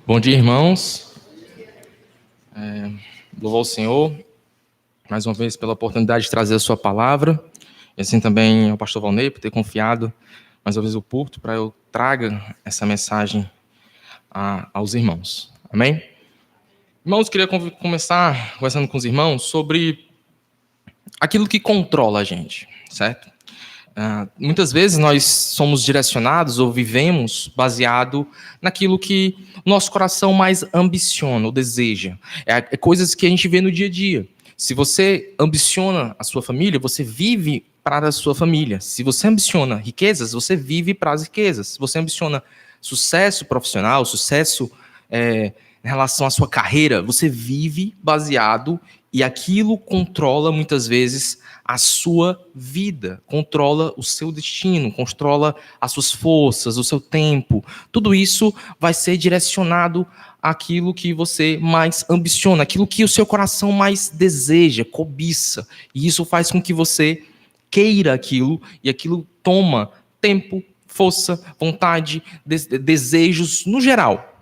Bom dia, irmãos. Louvo ao Senhor, mais uma vez, pela oportunidade de trazer a sua palavra. E assim também ao pastor Valnei, por ter confiado mais uma vez o púlpito para eu traga essa mensagem aos irmãos. Amém? Irmãos, queria começar conversando com os irmãos sobre aquilo que controla a gente, certo? Muitas vezes nós somos direcionados ou vivemos baseado naquilo que nosso coração mais ambiciona ou deseja. É coisas que a gente vê no dia a dia. Se você ambiciona a sua família, você vive para a sua família. Se você ambiciona riquezas, você vive para as riquezas. Se você ambiciona sucesso profissional, sucesso em relação à sua carreira, você vive baseado e aquilo controla muitas vezes a sua vida, controla o seu destino, controla as suas forças, o seu tempo. Tudo isso vai ser direcionado àquilo que você mais ambiciona, aquilo que o seu coração mais deseja, cobiça. E isso faz com que você queira aquilo e aquilo toma tempo, força, vontade, desejos no geral.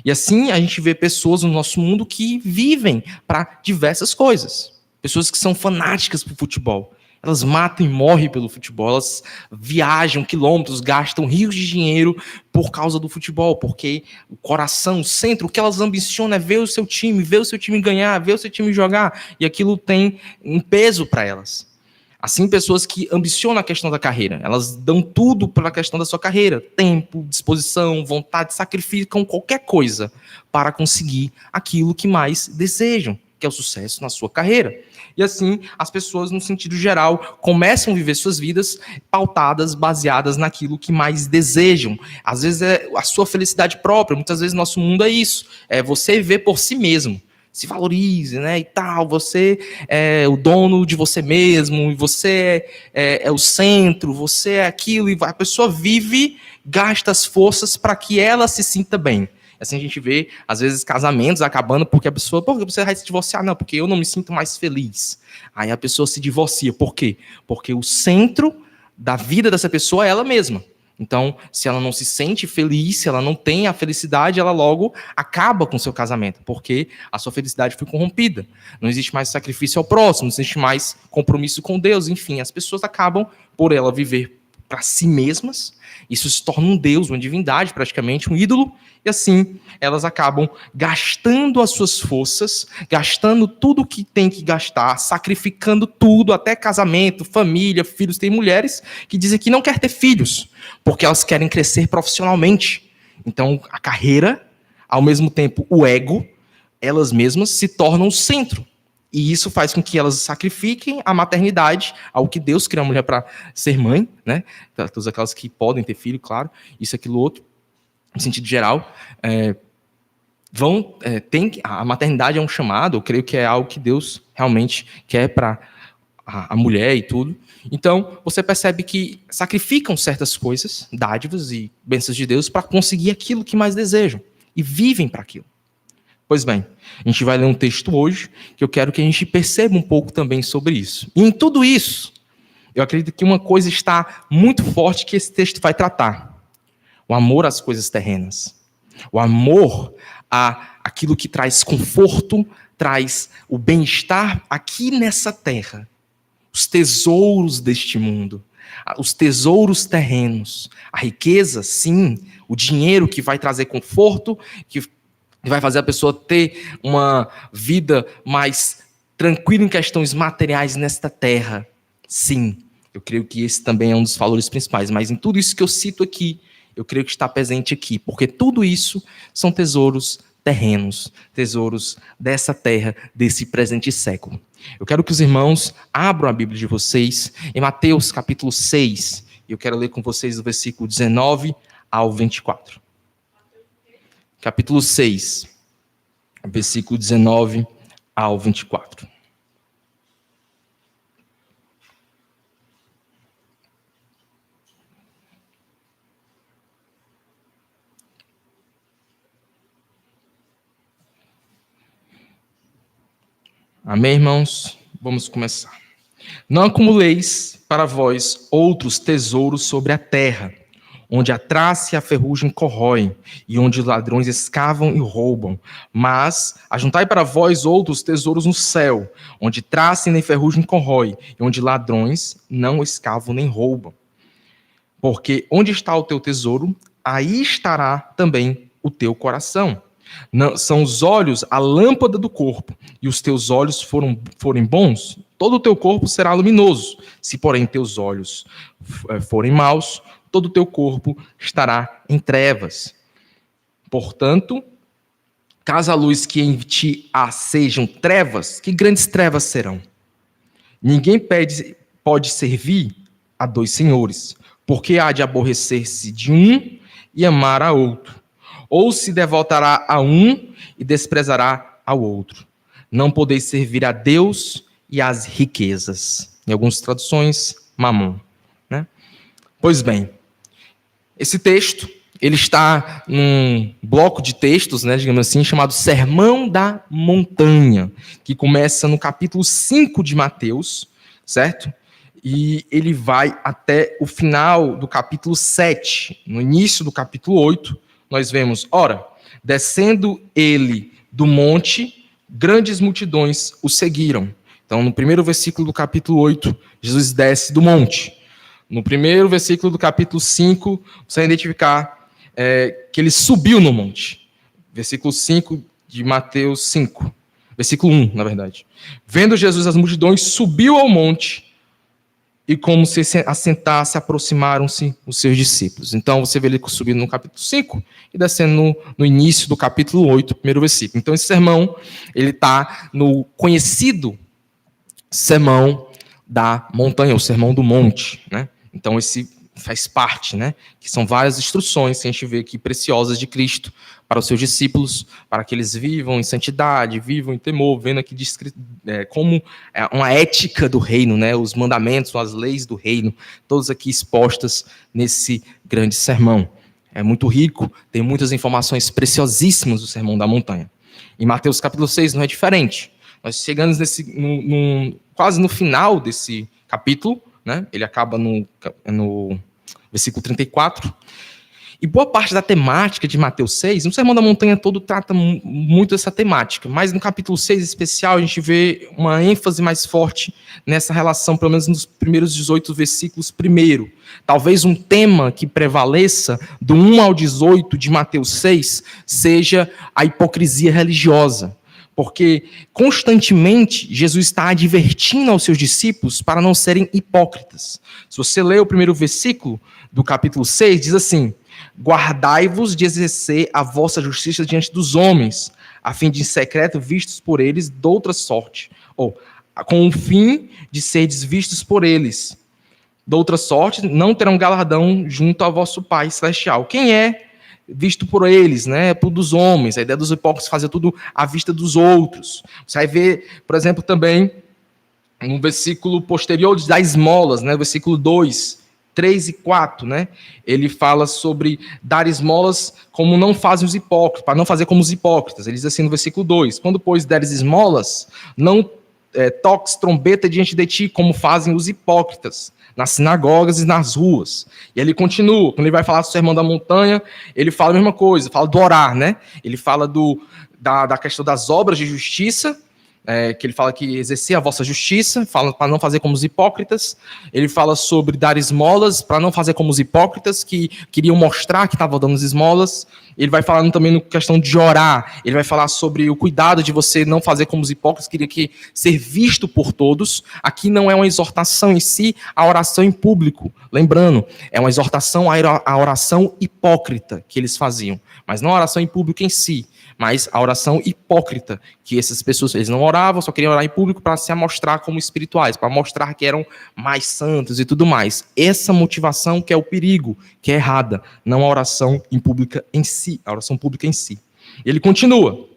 E assim a gente vê pessoas no nosso mundo que vivem para diversas coisas. Pessoas que são fanáticas por futebol. Elas matam e morrem pelo futebol. Elas viajam quilômetros, gastam rios de dinheiro por causa do futebol. Porque o coração, o centro, o que elas ambicionam é ver o seu time ganhar, ver o seu time jogar. E aquilo tem um peso para elas. Assim, pessoas que ambicionam a questão da carreira, elas dão tudo para a questão da sua carreira. Tempo, disposição, vontade, sacrificam qualquer coisa para conseguir aquilo que mais desejam, que é o sucesso na sua carreira. E assim, as pessoas, no sentido geral, começam a viver suas vidas pautadas, baseadas naquilo que mais desejam. Às vezes é a sua felicidade própria, muitas vezes nosso mundo é isso. É você viver por si mesmo. Se valorize, né, e tal, você é o dono de você mesmo, você é o centro, você é aquilo, e a pessoa vive, gasta as forças para que ela se sinta bem. Assim a gente vê, às vezes, casamentos acabando porque a pessoa, por que você vai se divorciar? Não, porque eu não me sinto mais feliz. Aí a pessoa se divorcia, por quê? Porque o centro da vida dessa pessoa é ela mesma. Então, se ela não se sente feliz, se ela não tem a felicidade, ela logo acaba com o seu casamento, porque a sua felicidade foi corrompida. Não existe mais sacrifício ao próximo, não existe mais compromisso com Deus, enfim, as pessoas acabam por ela viver para si mesmas, isso se torna um Deus, uma divindade, praticamente um ídolo, e assim elas acabam gastando as suas forças, gastando tudo que tem que gastar, sacrificando tudo, até casamento, família, filhos. Tem mulheres que dizem que não quer ter filhos, porque elas querem crescer profissionalmente. Então, a carreira, ao mesmo tempo o ego, elas mesmas se tornam o centro. E isso faz com que elas sacrifiquem a maternidade, ao que Deus criou a mulher para ser mãe, né? Todas aquelas que podem ter filho, claro, isso, aquilo, outro, no sentido geral. A maternidade é um chamado, eu creio que é algo que Deus realmente quer para a mulher e tudo. Então, você percebe que sacrificam certas coisas, dádivas e bênçãos de Deus, para conseguir aquilo que mais desejam. E vivem para aquilo. Pois bem, a gente vai ler um texto hoje que eu quero que a gente perceba um pouco também sobre isso. E em tudo isso, eu acredito que uma coisa está muito forte que esse texto vai tratar. O amor às coisas terrenas. O amor àquilo que traz conforto, traz o bem-estar aqui nessa terra. Os tesouros deste mundo. Os tesouros terrenos. A riqueza, sim. O dinheiro que vai trazer conforto, que vai fazer a pessoa ter uma vida mais tranquila em questões materiais nesta terra. Sim, eu creio que esse também é um dos valores principais. Mas em tudo isso que eu cito aqui, eu creio que está presente aqui. Porque tudo isso são tesouros terrenos, tesouros dessa terra, desse presente século. Eu quero que os irmãos abram a Bíblia de vocês em Mateus capítulo 6. Eu quero ler com vocês o versículo 19 ao 24. Capítulo 6, versículo 19 ao 24. Amém, irmãos? Vamos começar. Não acumuleis para vós outros tesouros sobre a terra, onde a traça e a ferrugem corroem, e onde os ladrões escavam e roubam. Mas ajuntai para vós outros tesouros no céu, onde traça e nem ferrugem corrói, e onde ladrões não escavam nem roubam. Porque onde está o teu tesouro, aí estará também o teu coração. Não, são os olhos a lâmpada do corpo, e os teus olhos forem bons, todo o teu corpo será luminoso. Se, porém, teus olhos forem maus, todo o teu corpo estará em trevas. Portanto, caso a luz que em ti há sejam trevas, que grandes trevas serão? Ninguém pode servir a dois senhores, porque há de aborrecer-se de um e amar a outro, ou se devotará a um e desprezará ao outro. Não podeis servir a Deus e às riquezas. Em algumas traduções, mamon. Né? Pois bem, esse texto, ele está num bloco de textos, né, digamos assim, chamado Sermão da Montanha, que começa no capítulo 5 de Mateus, certo? E ele vai até o final do capítulo 7. No início do capítulo 8, nós vemos, ora, descendo ele do monte, grandes multidões o seguiram. Então, no primeiro versículo do capítulo 8, Jesus desce do monte. No primeiro versículo do capítulo 5, você vai identificar que ele subiu no monte. Versículo 5 de Mateus 5. Versículo 1, na verdade. Vendo Jesus as multidões, subiu ao monte, e como se assentasse, aproximaram-se os seus discípulos. Então, você vê ele subindo no capítulo 5 e descendo no início do capítulo 8, primeiro versículo. Então, esse sermão, ele está no conhecido sermão da montanha, o sermão do monte, né? Então, esse faz parte, né? Que são várias instruções que a gente vê aqui preciosas de Cristo para os seus discípulos, para que eles vivam em santidade, vivam em temor, vendo aqui como uma ética do reino, né? Os mandamentos, as leis do reino, todas aqui expostas nesse grande sermão. É muito rico, tem muitas informações preciosíssimas do Sermão da Montanha. Em Mateus capítulo 6 não é diferente. Nós chegamos quase no final desse capítulo, né? Ele acaba no versículo 34. E boa parte da temática de Mateus 6, no Sermão da Montanha todo trata muito dessa temática, mas no capítulo 6 em especial a gente vê uma ênfase mais forte nessa relação, pelo menos nos primeiros 18 versículos primeiro. Talvez um tema que prevaleça do 1 ao 18 de Mateus 6 seja a hipocrisia religiosa. Porque constantemente Jesus está advertindo aos seus discípulos para não serem hipócritas. Se você ler o primeiro versículo do capítulo 6, diz assim: guardai-vos de exercer a vossa justiça diante dos homens, a fim de em secreto vistos por eles de outra sorte, ou com o fim de serdes vistos por eles. De outra sorte, não terão galardão junto ao vosso Pai Celestial. Quem é visto por eles, né? Por dos homens. A ideia dos hipócritas fazer tudo à vista dos outros. Você vai ver, por exemplo, também no versículo posterior das esmolas, né? Versículo 2, 3 e 4, né? Ele fala sobre dar esmolas como não fazem os hipócritas, para não fazer como os hipócritas. Ele diz assim no versículo 2: quando, pois, deres esmolas, não toques trombeta diante de ti, como fazem os hipócritas, nas sinagogas e nas ruas. E ele continua, quando ele vai falar do Sermão da Montanha, ele fala a mesma coisa, fala do orar, né? Ele fala da questão das obras de justiça, que ele fala que exercer a vossa justiça, fala para não fazer como os hipócritas. Ele fala sobre dar esmolas, para não fazer como os hipócritas, que queriam mostrar que estavam dando as esmolas. Ele vai falando também na questão de orar. Ele vai falar sobre o cuidado de você não fazer como os hipócritas, queria que ser visto por todos. Aqui não é uma exortação em si, a oração em público. Lembrando, é uma exortação à oração hipócrita que eles faziam. Mas não a oração em público em si, mas a oração hipócrita, que essas pessoas, eles não oravam, só queriam orar em público para se mostrar como espirituais, para mostrar que eram mais santos e tudo mais. Essa motivação que é o perigo, que é errada, não a oração em pública em si, a oração pública em si. Ele continua.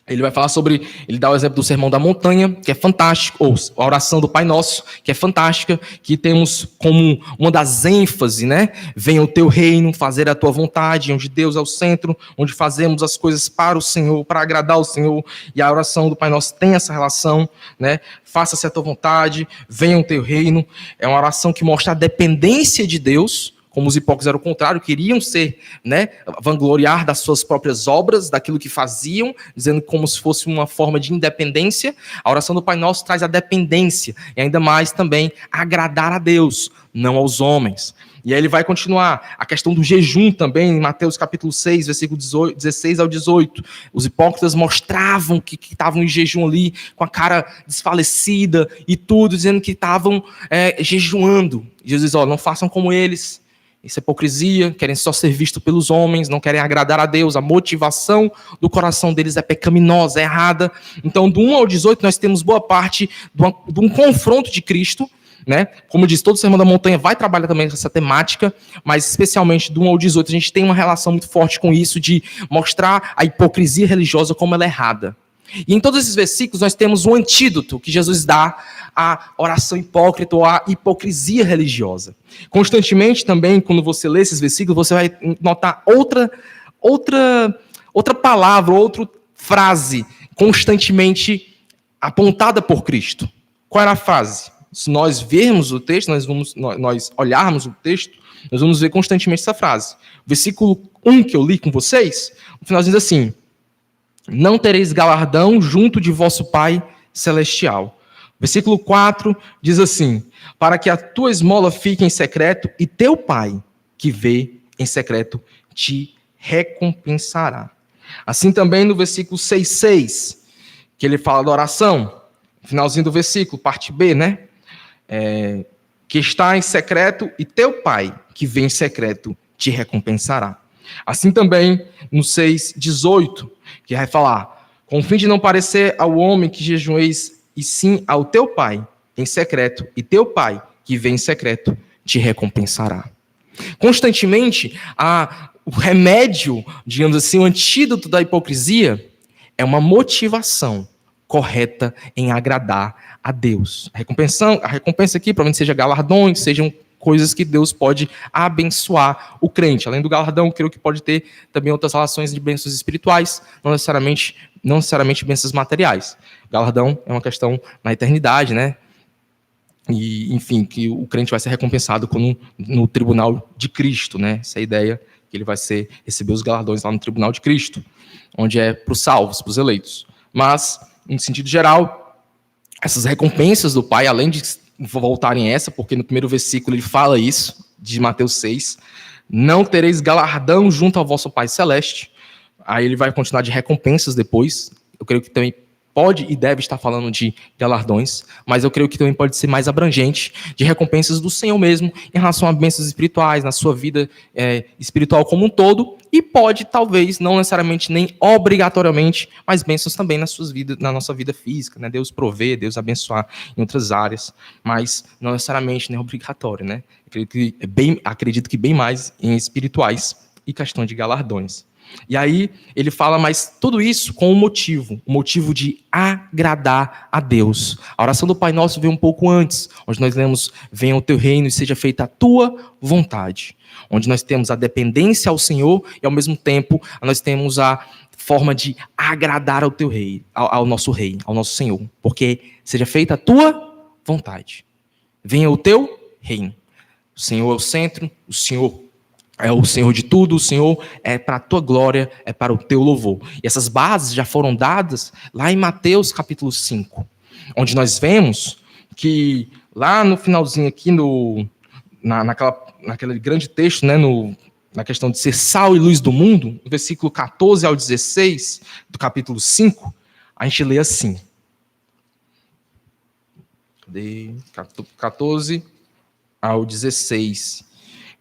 Ele vai falar sobre, ele dá o exemplo do Sermão da Montanha, que é fantástico, ou a oração do Pai Nosso, que é fantástica, que temos como uma das ênfases, né? Venha o teu reino, fazer a tua vontade, onde Deus é o centro, onde fazemos as coisas para o Senhor, para agradar o Senhor, e a oração do Pai Nosso tem essa relação, né? Faça-se a tua vontade, venha o teu reino. É uma oração que mostra a dependência de Deus, como os hipócritas eram o contrário, queriam ser, né, vangloriar das suas próprias obras, daquilo que faziam, dizendo como se fosse uma forma de independência. A oração do Pai Nosso traz a dependência e ainda mais também agradar a Deus, não aos homens. E aí ele vai continuar. A questão do jejum também, em Mateus capítulo 6, versículo 16 ao 18. Os hipócritas mostravam que estavam em jejum ali, com a cara desfalecida e tudo, dizendo que estavam jejuando. E Jesus diz, não façam como eles. Isso é hipocrisia, querem só ser vistos pelos homens, não querem agradar a Deus. A motivação do coração deles é pecaminosa, é errada. Então, do 1 ao 18, nós temos boa parte de um confronto de Cristo, né? Como eu disse, todo o Sermão da Montanha vai trabalhar também com essa temática, mas especialmente do 1 ao 18, a gente tem uma relação muito forte com isso, de mostrar a hipocrisia religiosa como ela é errada. E em todos esses versículos nós temos um antídoto que Jesus dá à oração hipócrita ou à hipocrisia religiosa. Constantemente também, quando você lê esses versículos, você vai notar outra palavra, outra frase constantemente apontada por Cristo. Qual era a frase? Se nós vermos o texto, nós olharmos o texto, nós vamos ver constantemente essa frase. O versículo 1 que eu li com vocês, no final diz assim: não tereis galardão junto de vosso Pai celestial. Versículo 4 diz assim: para que a tua esmola fique em secreto, e teu Pai, que vê em secreto, te recompensará. Assim também no versículo 6,6, que ele fala da oração, finalzinho do versículo, parte B, né? Que está em secreto, e teu Pai, que vê em secreto, te recompensará. Assim também no 6,18, que vai falar: com o fim de não parecer ao homem que jejueis, e sim ao teu Pai em secreto, e teu Pai, que vê em secreto, te recompensará. Constantemente, o remédio, digamos assim, o antídoto da hipocrisia é uma motivação correta em agradar a Deus. A recompensa aqui provavelmente seja galardões, sejam coisas que Deus pode abençoar o crente. Além do galardão, creio que pode ter também outras relações de bênçãos espirituais, não necessariamente bênçãos materiais. Galardão é uma questão na eternidade, né? E, enfim, que o crente vai ser recompensado no tribunal de Cristo, né? Essa é a ideia, que ele vai receber os galardões lá no tribunal de Cristo, onde é para os salvos, para os eleitos. Mas, em sentido geral, essas recompensas do Pai, além de voltarem a essa, porque no primeiro versículo ele fala isso, de Mateus 6, não tereis galardão junto ao vosso Pai Celeste. Aí ele vai continuar de recompensas depois. Eu creio que também pode e deve estar falando de galardões, mas eu creio que também pode ser mais abrangente, de recompensas do Senhor mesmo, em relação a bênçãos espirituais, na sua vida espiritual como um todo, e pode, talvez, não necessariamente nem obrigatoriamente, mas bênçãos também na nossa vida física, né? Deus prover, Deus abençoar em outras áreas, mas não necessariamente nem obrigatório, né? Acredito que bem mais em espirituais e questão de galardões. E aí ele fala, mas tudo isso com um motivo de agradar a Deus. A oração do Pai Nosso vem um pouco antes, onde nós lemos: venha o teu reino e seja feita a tua vontade. Onde nós temos a dependência ao Senhor e ao mesmo tempo nós temos a forma de agradar ao teu rei, ao nosso rei, ao nosso Senhor. Porque seja feita a tua vontade. Venha o teu reino. O Senhor é o centro, o Senhor é o Senhor de tudo, o Senhor é para a tua glória, é para o teu louvor. E essas bases já foram dadas lá em Mateus capítulo 5, onde nós vemos que lá no finalzinho aqui, naquele grande texto, né, na questão de ser sal e luz do mundo, no versículo 14 ao 16 do capítulo 5, a gente lê assim. De 14 ao 16.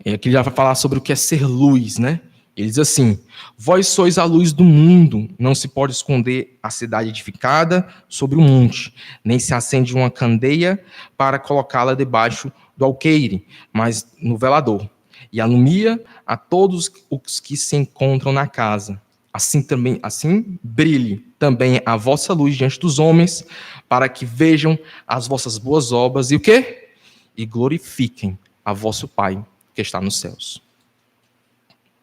Aqui ele já vai falar sobre o que é ser luz, né? Ele diz assim: vós sois a luz do mundo, não se pode esconder a cidade edificada sobre o monte, nem se acende uma candeia para colocá-la debaixo do alqueire, mas no velador, e alumia a todos os que se encontram na casa. Assim brilhe também a vossa luz diante dos homens, para que vejam as vossas boas obras e o quê? E glorifiquem a vosso Pai que está nos céus.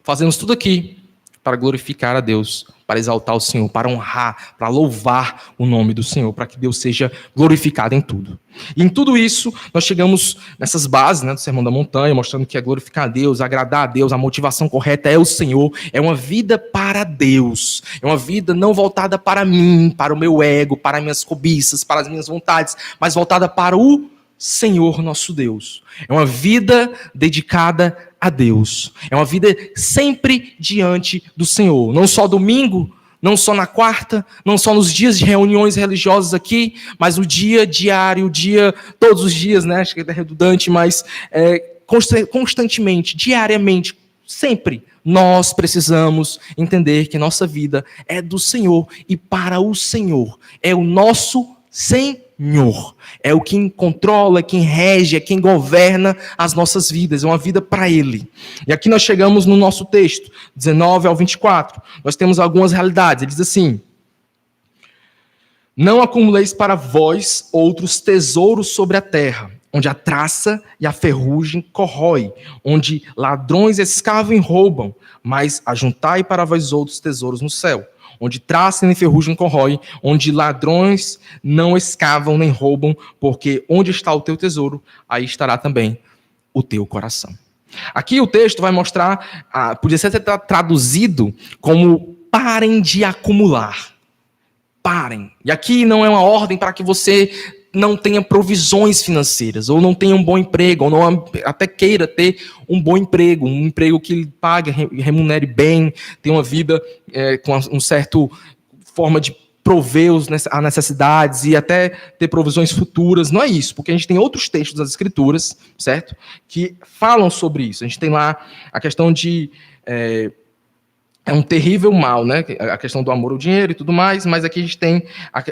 Fazemos tudo aqui para glorificar a Deus, para exaltar o Senhor, para honrar, para louvar o nome do Senhor, para que Deus seja glorificado em tudo. E em tudo isso, nós chegamos nessas bases, né, do Sermão da Montanha, mostrando que é glorificar a Deus, agradar a Deus, a motivação correta é o Senhor, é uma vida para Deus, é uma vida não voltada para mim, para o meu ego, para as minhas cobiças, para as minhas vontades, mas voltada para o Senhor nosso Deus. É uma vida dedicada a Deus. É uma vida sempre diante do Senhor. Não só domingo, não só na quarta, não só nos dias de reuniões religiosas aqui, mas o dia diário, o dia, todos os dias, né? Acho que é redundante, mas constantemente, diariamente, sempre, nós precisamos entender que nossa vida é do Senhor e para o Senhor. É o nosso Senhor. É o quem controla, quem rege, é quem governa as nossas vidas. É uma vida para Ele. E aqui nós chegamos no nosso texto, 19 ao 24. Nós temos algumas realidades. Ele diz assim: não acumuleis para vós outros tesouros sobre a terra, onde a traça e a ferrugem corrói, onde ladrões escavam e roubam, mas ajuntai para vós outros tesouros no céu, onde traça nem ferrugem corrói, onde ladrões não escavam nem roubam, porque onde está o teu tesouro, aí estará também o teu coração. Aqui o texto vai mostrar, podia ser traduzido como parem de acumular. Parem. E aqui não é uma ordem para que você não tenha provisões financeiras, ou não tenha um bom emprego, ou não até queira ter um bom emprego, um emprego que lhe pague, remunere bem, tenha uma vida com uma certa forma de prover as necessidades e até ter provisões futuras. Não é isso, porque a gente tem outros textos das Escrituras, certo? Que falam sobre isso. A gente tem lá a questão de... É um terrível mal, né? A questão do amor ao dinheiro e tudo mais, mas aqui a gente tem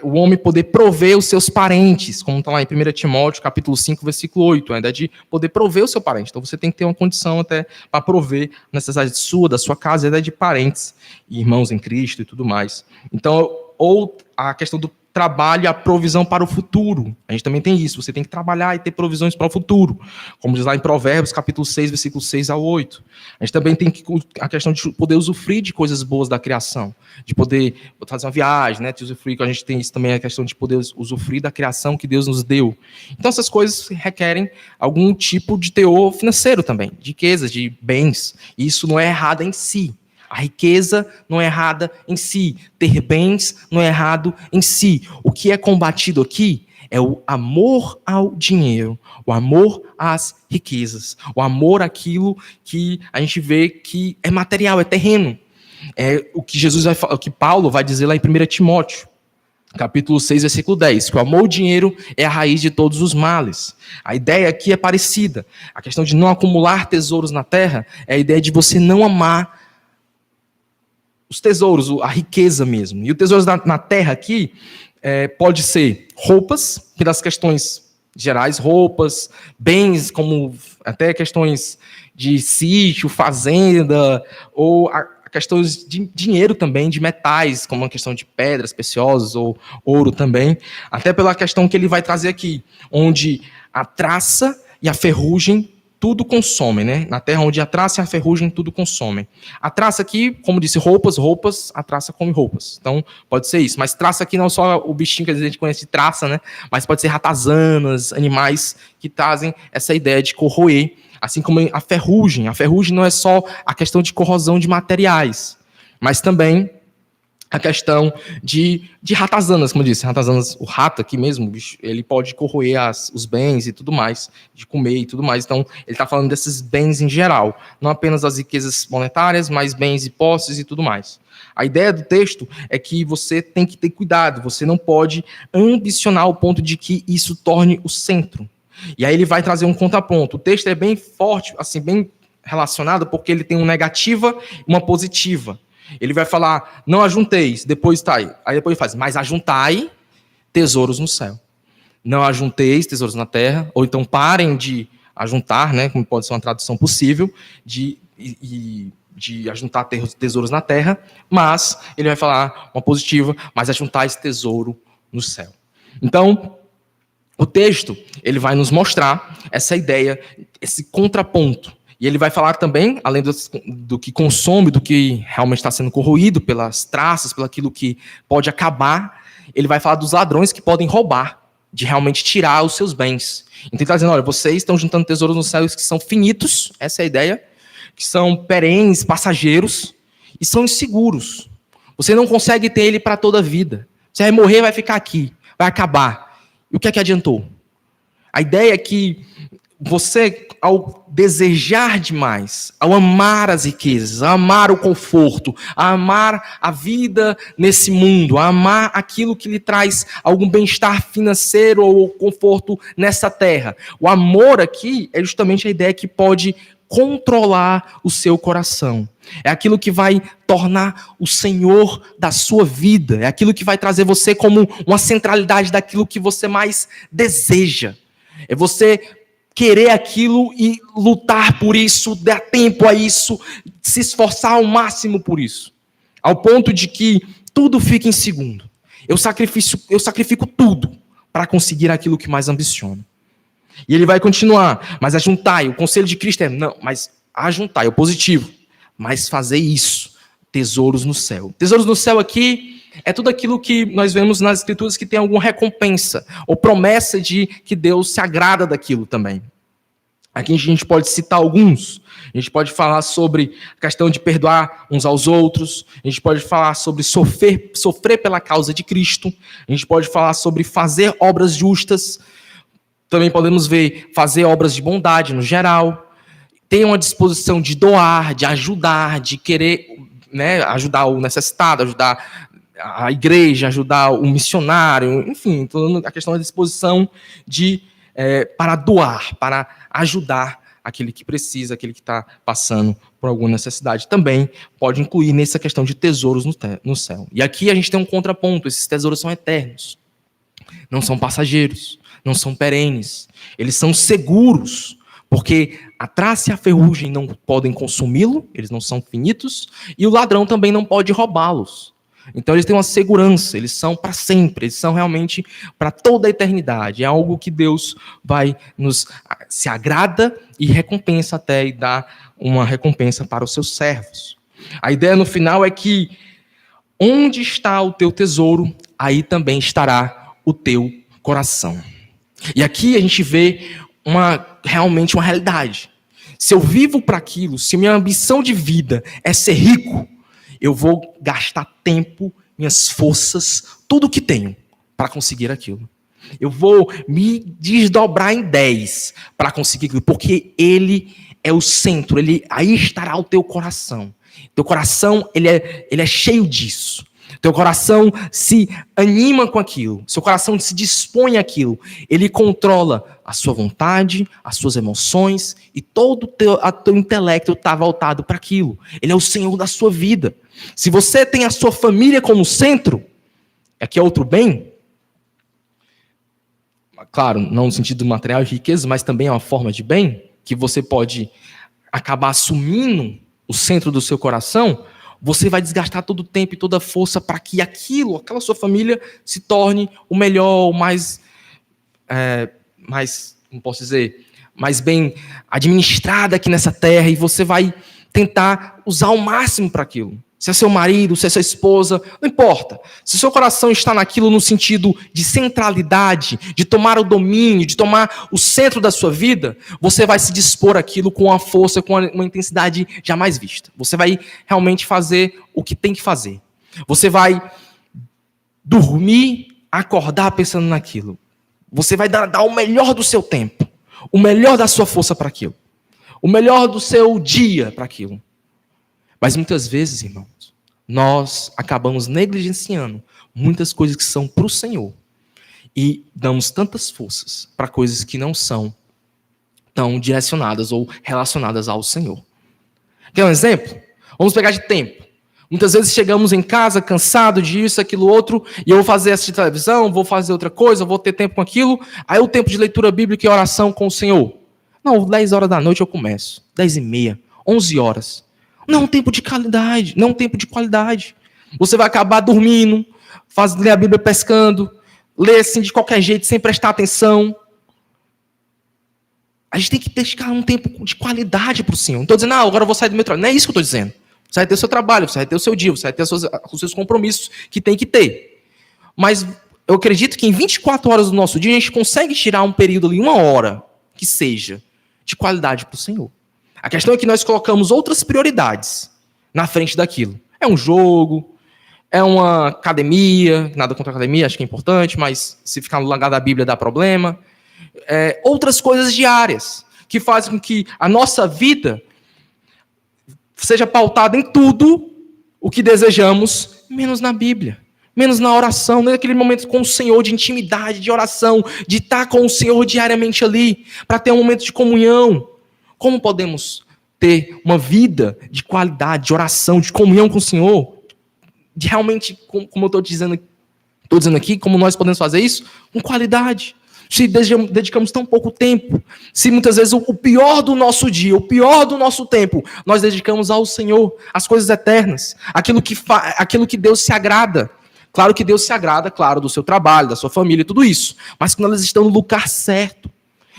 o homem poder prover os seus parentes, como está lá em 1 Timóteo, capítulo 5, versículo 8, a ideia de poder prover o seu parente. Então você tem que ter uma condição até para prover a necessidade sua, da sua casa, a ideia de parentes, irmãos em Cristo e tudo mais. Então, ou a questão do trabalho e a provisão para o futuro. A gente também tem isso. Você tem que trabalhar e ter provisões para o futuro. Como diz lá em Provérbios, capítulo 6, versículo 6 ao 8. A gente também tem a questão de poder usufruir de coisas boas da criação. De poder fazer uma viagem, né? De usufruir, a gente tem isso também, a questão de poder usufruir da criação que Deus nos deu. Então, essas coisas requerem algum tipo de teor financeiro também. De riquezas, de bens. E isso não é errado em si. A riqueza não é errada em si. Ter bens não é errado em si. O que é combatido aqui é o amor ao dinheiro, o amor às riquezas, o amor àquilo que a gente vê que é material, é terreno. É o que o que Paulo vai dizer lá em 1 Timóteo, capítulo 6, versículo 10, que o amor ao dinheiro é a raiz de todos os males. A ideia aqui é parecida. A questão de não acumular tesouros na terra é a ideia de você não amar os tesouros, a riqueza mesmo. E o tesouro na terra aqui pode ser roupas, que das questões gerais, roupas, bens, como até questões de sítio, fazenda, ou questões de dinheiro também, de metais, como a questão de pedras preciosas, ou ouro também, até pela questão que ele vai trazer aqui, onde a traça e a ferrugem tudo consome, né? Na terra onde a traça e a ferrugem tudo consomem. A traça aqui, como disse, roupas, a traça come roupas. Então, pode ser isso. Mas traça aqui não só o bichinho que a gente conhece de traça, né? Mas pode ser ratazanas, animais que trazem essa ideia de corroer. Assim como a ferrugem. A ferrugem não é só a questão de corrosão de materiais, mas também a questão de ratazanas, como eu disse, ratazanas, o rato aqui mesmo, bicho, ele pode corroer os bens e tudo mais, de comer e tudo mais. Então, ele está falando desses bens em geral, não apenas das riquezas monetárias, mas bens e posses e tudo mais. A ideia do texto é que você tem que ter cuidado, você não pode ambicionar ao ponto de que isso torne o centro. E aí ele vai trazer um contraponto. O texto é bem forte, assim, bem relacionado, porque ele tem uma negativa e uma positiva. Ele vai falar, não ajunteis, depois está aí. Aí depois ele faz, mas ajuntai tesouros no céu. Não ajunteis tesouros na terra, ou então parem de ajuntar, né, como pode ser uma tradução possível, de ajuntar tesouros na terra, mas ele vai falar uma positiva, mas ajuntai esse tesouro no céu. Então, o texto ele vai nos mostrar essa ideia, esse contraponto. E ele vai falar também, além do que consome, do que realmente está sendo corroído pelas traças, pelo aquilo que pode acabar, ele vai falar dos ladrões que podem roubar, de realmente tirar os seus bens. Então ele está dizendo, olha, vocês estão juntando tesouros nos céus que são finitos, essa é a ideia, que são perenes, passageiros, e são inseguros. Você não consegue ter ele para toda a vida. Você vai morrer, vai ficar aqui, vai acabar. E o que é que adiantou? A ideia é que você, ao desejar demais, ao amar as riquezas, a amar o conforto, a amar a vida nesse mundo, a amar aquilo que lhe traz algum bem-estar financeiro ou conforto nessa terra. O amor aqui é justamente a ideia que pode controlar o seu coração. É aquilo que vai tornar o Senhor da sua vida. É aquilo que vai trazer você como uma centralidade daquilo que você mais deseja. É você querer aquilo e lutar por isso, dar tempo a isso, se esforçar ao máximo por isso. Ao ponto de que tudo fica em segundo. Eu sacrifico tudo para conseguir aquilo que mais ambiciono. E ele vai continuar, mas ajuntai, o conselho de Cristo é, não, mas ajuntai, é o positivo, mas fazer isso, tesouros no céu. Tesouros no céu aqui é tudo aquilo que nós vemos nas Escrituras que tem alguma recompensa, ou promessa de que Deus se agrada daquilo também. Aqui a gente pode citar alguns. A gente pode falar sobre a questão de perdoar uns aos outros. A gente pode falar sobre sofrer pela causa de Cristo. A gente pode falar sobre fazer obras justas. Também podemos ver fazer obras de bondade no geral. Ter uma disposição de doar, de ajudar, de querer, né, ajudar o necessitado, ajudar a igreja, ajudar o missionário, enfim, toda a questão da disposição para doar, para ajudar aquele que precisa, aquele que está passando por alguma necessidade. Também pode incluir nessa questão de tesouros no céu. E aqui a gente tem um contraponto, esses tesouros são eternos, não são passageiros, não são perenes, eles são seguros, porque a traça e a ferrugem não podem consumi-lo, eles não são finitos, e o ladrão também não pode roubá-los. Então eles têm uma segurança, eles são para sempre, eles são realmente para toda a eternidade. É algo que Deus se agrada e recompensa até, e dá uma recompensa para os seus servos. A ideia no final é que onde está o teu tesouro, aí também estará o teu coração. E aqui a gente vê realmente uma realidade. Se eu vivo para aquilo, se minha ambição de vida é ser rico, eu vou gastar tempo, minhas forças, tudo que tenho para conseguir aquilo. Eu vou me desdobrar em 10 para conseguir aquilo, porque ele é o centro, aí estará o teu coração. Teu coração, ele é cheio disso. Teu coração se anima com aquilo. Seu coração se dispõe àquilo. Ele controla a sua vontade, as suas emoções e todo o teu intelecto está voltado para aquilo. Ele é o Senhor da sua vida. Se você tem a sua família como centro, aqui é outro bem. Claro, não no sentido material de riqueza, mas também é uma forma de bem, que você pode acabar assumindo o centro do seu coração. Você vai desgastar todo o tempo e toda a força para que aquela sua família se torne o melhor, o mais, como posso dizer, mais bem administrada aqui nessa terra, e você vai tentar usar o máximo para aquilo. Se é seu marido, se é sua esposa, não importa. Se seu coração está naquilo no sentido de centralidade, de tomar o domínio, de tomar o centro da sua vida, você vai se dispor àquilo com uma força, com uma intensidade jamais vista. Você vai realmente fazer o que tem que fazer. Você vai dormir, acordar pensando naquilo. Você vai dar o melhor do seu tempo, o melhor da sua força para aquilo, o melhor do seu dia para aquilo. Mas muitas vezes, irmãos, nós acabamos negligenciando muitas coisas que são para o Senhor e damos tantas forças para coisas que não são tão direcionadas ou relacionadas ao Senhor. Quer um exemplo? Vamos pegar de tempo. Muitas vezes chegamos em casa cansado disso, aquilo, outro, e eu vou assistir televisão, vou fazer outra coisa, vou ter tempo com aquilo, aí o tempo de leitura bíblica e oração com o Senhor. Não, 10 horas da noite eu começo, 10h30, 11 horas. Não é um tempo de qualidade, não é um tempo de qualidade. Você vai acabar dormindo, ler a Bíblia pescando, ler assim de qualquer jeito, sem prestar atenção. A gente tem que dedicar um tempo de qualidade para o Senhor. Não estou dizendo, agora eu vou sair do meu trabalho. Não é isso que eu estou dizendo. Você vai ter o seu trabalho, você vai ter o seu dia, você vai ter os seus compromissos que tem que ter. Mas eu acredito que em 24 horas do nosso dia, a gente consegue tirar um período ali, 1 hora, que seja, de qualidade para o Senhor. A questão é que nós colocamos outras prioridades na frente daquilo. É um jogo, é uma academia, nada contra a academia, acho que é importante, mas se ficar no lugar da Bíblia dá problema. Outras coisas diárias, que fazem com que a nossa vida seja pautada em tudo o que desejamos, menos na Bíblia, menos na oração, naquele momento com o Senhor, de intimidade, de oração, de estar com o Senhor diariamente ali, para ter um momento de comunhão. Como podemos ter uma vida de qualidade, de oração, de comunhão com o Senhor? De realmente, como eu estou dizendo aqui, como nós podemos fazer isso? Com qualidade. Se dedicamos tão pouco tempo, se muitas vezes o pior do nosso dia, o pior do nosso tempo, nós dedicamos ao Senhor, às coisas eternas, aquilo que Deus se agrada. Claro que Deus se agrada, claro, do seu trabalho, da sua família, tudo isso. Mas quando elas estão no lugar certo,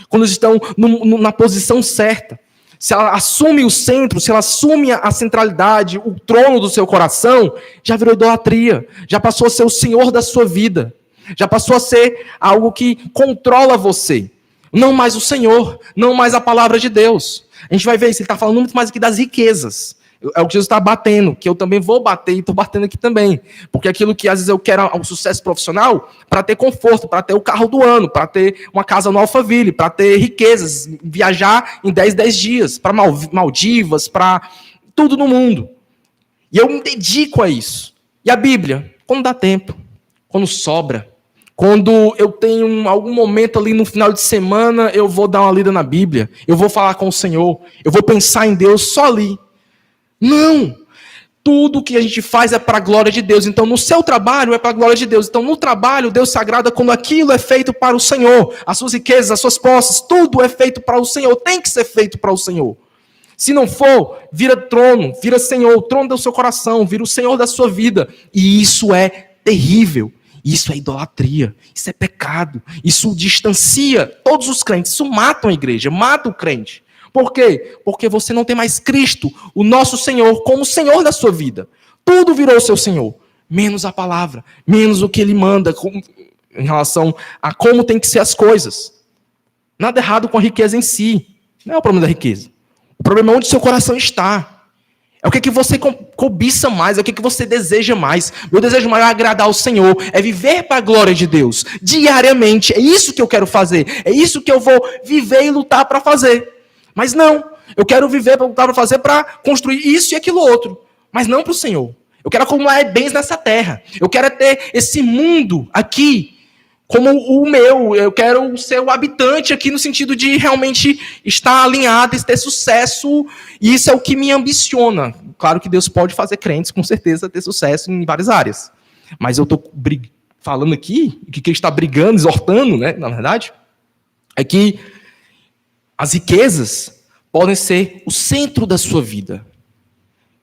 quando elas estão na posição certa, se ela assume o centro, se ela assume a centralidade, o trono do seu coração, já virou idolatria, já passou a ser o Senhor da sua vida. Já passou a ser algo que controla você. Não mais o Senhor, não mais a palavra de Deus. A gente vai ver isso, ele está falando muito mais aqui das riquezas. É o que Jesus está batendo, que eu também vou bater e estou batendo aqui também. Porque aquilo que às vezes eu quero um sucesso profissional, para ter conforto, para ter o carro do ano, para ter uma casa no Alphaville, para ter riquezas, viajar em 10 dias, para Maldivas, para tudo no mundo. E eu me dedico a isso. E a Bíblia, quando dá tempo, quando sobra, quando eu tenho algum momento ali no final de semana, eu vou dar uma lida na Bíblia, eu vou falar com o Senhor, eu vou pensar em Deus só ali. Não! Tudo que a gente faz é para a glória de Deus. Então, no seu trabalho é para a glória de Deus. Então, no trabalho, Deus se agrada quando aquilo é feito para o Senhor. As suas riquezas, as suas posses, tudo é feito para o Senhor. Tem que ser feito para o Senhor. Se não for, vira trono, vira Senhor, o trono do seu coração, vira o Senhor da sua vida. E isso é terrível. Isso é idolatria, isso é pecado, isso distancia todos os crentes, isso mata a igreja, mata o crente. Por quê? Porque você não tem mais Cristo, o nosso Senhor, como Senhor da sua vida. Tudo virou seu Senhor, menos a palavra, menos o que Ele manda em relação a como tem que ser as coisas. Nada errado com a riqueza em si, não é o problema da riqueza. O problema é onde seu coração está. É o que você cobiça mais, é o que você deseja mais. Meu desejo maior é agradar ao Senhor, é viver para a glória de Deus, diariamente. É isso que eu quero fazer, é isso que eu vou viver e lutar para fazer. Mas não, eu quero viver para lutar para fazer, para construir isso e aquilo outro, mas não para o Senhor. Eu quero acumular bens nessa terra, eu quero ter esse mundo aqui como o meu, eu quero ser o habitante aqui no sentido de realmente estar alinhado e ter sucesso, e isso é o que me ambiciona. Claro que Deus pode fazer crentes, com certeza, ter sucesso em várias áreas. Mas eu estou falando aqui, que quem está brigando, exortando, né, na verdade, é que as riquezas podem ser o centro da sua vida.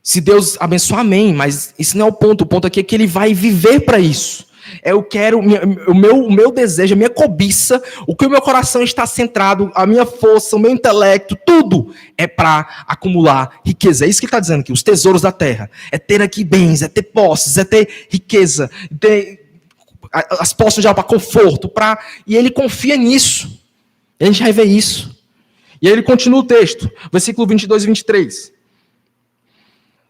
Se Deus abençoar, amém, mas isso não é o ponto aqui é que ele vai viver para isso. Eu quero, o meu desejo, a minha cobiça, o que o meu coração está centrado, a minha força, o meu intelecto, tudo é para acumular riqueza. É isso que ele está dizendo aqui, os tesouros da terra. É ter aqui bens, é ter posses, é ter riqueza, ter as posses já para conforto. E ele confia nisso. E a gente vai ver isso. E aí ele continua o texto, versículo 22 e 23.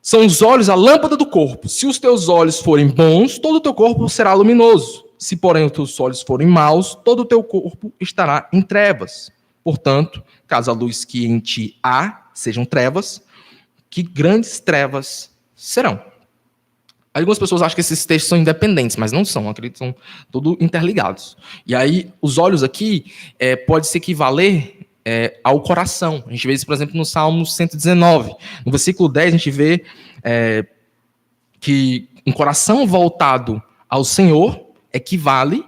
São os olhos a lâmpada do corpo. Se os teus olhos forem bons, todo o teu corpo será luminoso. Se, porém, os teus olhos forem maus, todo o teu corpo estará em trevas. Portanto, caso a luz que em ti há sejam trevas, que grandes trevas serão. Algumas pessoas acham que esses textos são independentes, mas não são, acredito que são todos interligados. E aí, os olhos aqui pode se equivaler ao coração. A gente vê isso, por exemplo, no Salmo 119. No versículo 10, a gente vê que um coração voltado ao Senhor equivale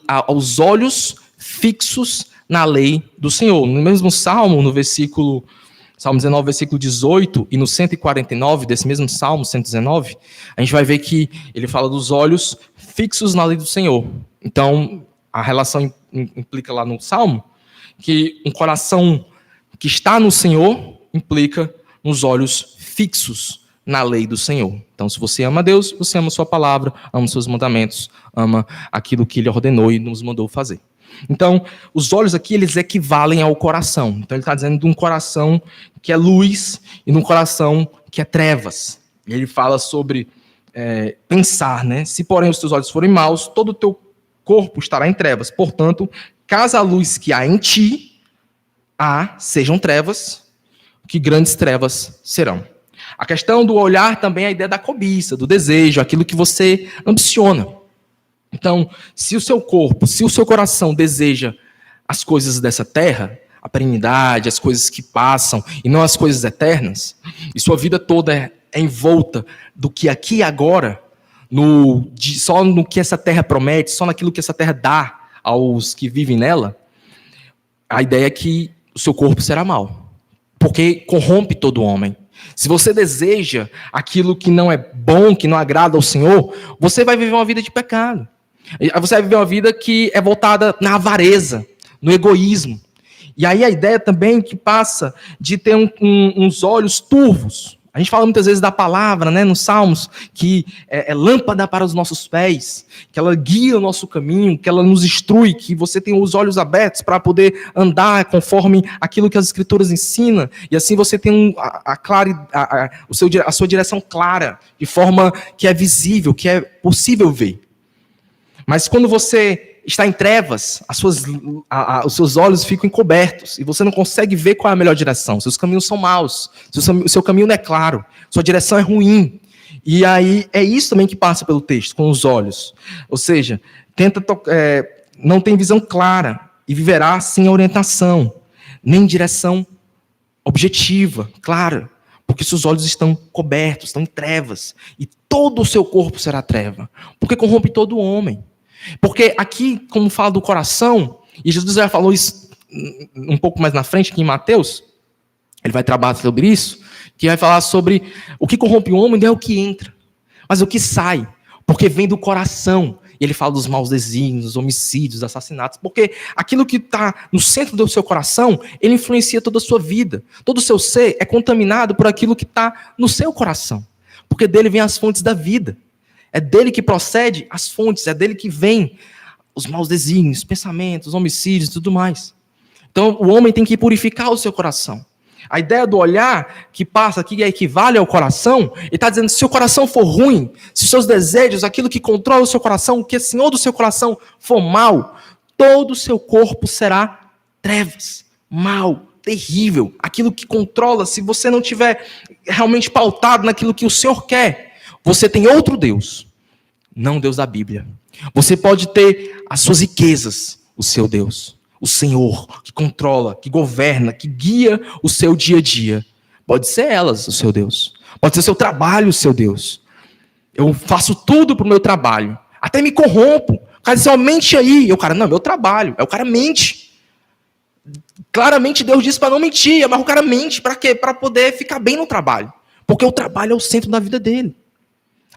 aos olhos fixos na lei do Senhor. No mesmo Salmo, no Salmo 19, versículo 18, e no 149 desse mesmo Salmo 119, a gente vai ver que ele fala dos olhos fixos na lei do Senhor. Então, a relação implica lá no Salmo que um coração que está no Senhor implica nos olhos fixos na lei do Senhor. Então, se você ama a Deus, você ama a sua palavra, ama os seus mandamentos, ama aquilo que Ele ordenou e nos mandou fazer. Então, os olhos aqui, eles equivalem ao coração. Então, ele está dizendo de um coração que é luz e de um coração que é trevas. E ele fala sobre pensar, né? Se, porém, os teus olhos forem maus, todo o teu corpo estará em trevas. Portanto, caso a luz que há em ti sejam trevas, que grandes trevas serão. A questão do olhar também é a ideia da cobiça, do desejo, aquilo que você ambiciona. Então, se o seu corpo, se o seu coração deseja as coisas dessa terra, a perenidade, as coisas que passam e não as coisas eternas, e sua vida toda é envolta do que aqui e agora, só no que essa terra promete, só naquilo que essa terra dá aos que vivem nela, a ideia é que o seu corpo será mau, porque corrompe todo homem. Se você deseja aquilo que não é bom, que não agrada ao Senhor, você vai viver uma vida de pecado. Você vai viver uma vida que é voltada na avareza, no egoísmo. E aí a ideia também que passa de ter uns olhos turvos. A gente fala muitas vezes da palavra, né, nos Salmos, que é lâmpada para os nossos pés, que ela guia o nosso caminho, que ela nos instrui, que você tem os olhos abertos para poder andar conforme aquilo que as Escrituras ensinam, e assim você tem a sua direção clara, de forma que é visível, que é possível ver. Mas quando você está em trevas, os seus olhos ficam encobertos e você não consegue ver qual é a melhor direção. Seus caminhos são maus, o seu caminho não é claro, sua direção é ruim. E aí é isso também que passa pelo texto, com os olhos. Ou seja, não tem visão clara e viverá sem orientação, nem direção objetiva, clara, porque seus olhos estão cobertos, estão em trevas, e todo o seu corpo será treva, porque corrompe todo homem. Porque aqui, como fala do coração, e Jesus já falou isso um pouco mais na frente, aqui em Mateus, ele vai trabalhar sobre isso, que vai falar sobre o que corrompe o homem não é o que entra, mas o que sai, porque vem do coração. E ele fala dos maus desígnios, homicídios, assassinatos, porque aquilo que está no centro do seu coração, ele influencia toda a sua vida. Todo o seu ser é contaminado por aquilo que está no seu coração, porque dele vem as fontes da vida. É dele que procede as fontes, é dele que vem os maus desígnios, pensamentos, homicídios e tudo mais. Então, o homem tem que purificar o seu coração. A ideia do olhar que passa aqui equivale ao coração. Ele está dizendo, se o coração for ruim, se os seus desejos, aquilo que controla o seu coração, o que é senhor do seu coração for mal, todo o seu corpo será trevas, mal, terrível. Aquilo que controla, se você não tiver realmente pautado naquilo que o Senhor quer, você tem outro Deus, não o Deus da Bíblia. Você pode ter as suas riquezas, o seu Deus, o Senhor, que controla, que governa, que guia o seu dia a dia. Pode ser elas o seu Deus. Pode ser o seu trabalho o seu Deus. Eu faço tudo para o meu trabalho. Até me corrompo. O cara diz, mente aí. E o cara, não, meu trabalho. Aí o cara mente. Claramente Deus disse para não mentir, mas o cara mente para quê? Para poder ficar bem no trabalho. Porque o trabalho é o centro da vida dele.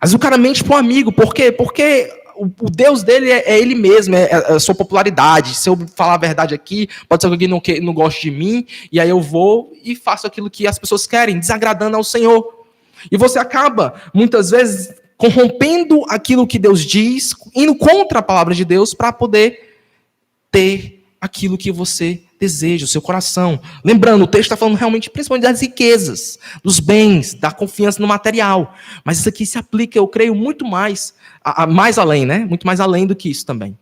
Às vezes o cara mente para um amigo. Por quê? Porque o Deus dele é ele mesmo, é a sua popularidade. Se eu falar a verdade aqui, pode ser que alguém não goste de mim, e aí eu vou e faço aquilo que as pessoas querem, desagradando ao Senhor. E você acaba, muitas vezes, corrompendo aquilo que Deus diz, indo contra a palavra de Deus, para poder ter aquilo que você deseja, o seu coração. Lembrando, o texto está falando realmente, principalmente das riquezas, dos bens, da confiança no material. Mas isso aqui se aplica, eu creio, muito mais, mais além, né? Muito mais além do que isso também.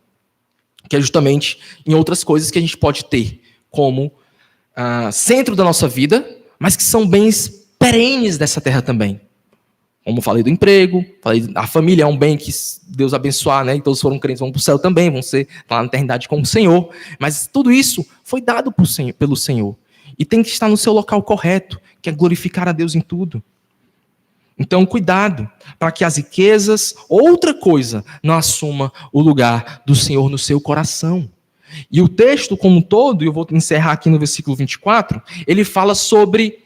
Que é justamente em outras coisas que a gente pode ter como centro da nossa vida, mas que são bens perenes dessa terra também. Como falei do emprego, a família é um bem que Deus abençoar, né? E todos foram crentes, vão para o céu também, vão ser lá na eternidade com o Senhor. Mas tudo isso foi dado pelo Senhor. E tem que estar no seu local correto, que é glorificar a Deus em tudo. Então, cuidado, para que as riquezas, outra coisa, não assuma o lugar do Senhor no seu coração. E o texto como um todo, e eu vou encerrar aqui no versículo 24, ele fala sobre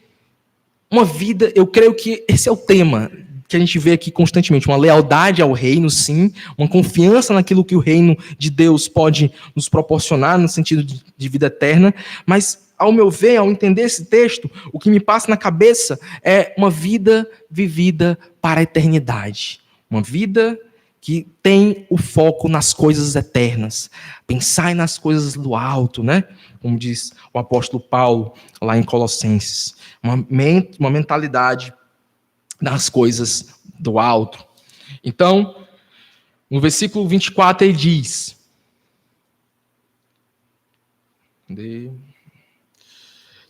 uma vida, eu creio que esse é o tema, que a gente vê aqui constantemente, uma lealdade ao reino, sim, uma confiança naquilo que o reino de Deus pode nos proporcionar no sentido de vida eterna, mas, ao meu ver, ao entender esse texto, o que me passa na cabeça é uma vida vivida para a eternidade, uma vida que tem o foco nas coisas eternas, pensar nas coisas do alto, né? Como diz o apóstolo Paulo lá em Colossenses, uma mentalidade das coisas do alto. Então, no versículo 24 ele diz: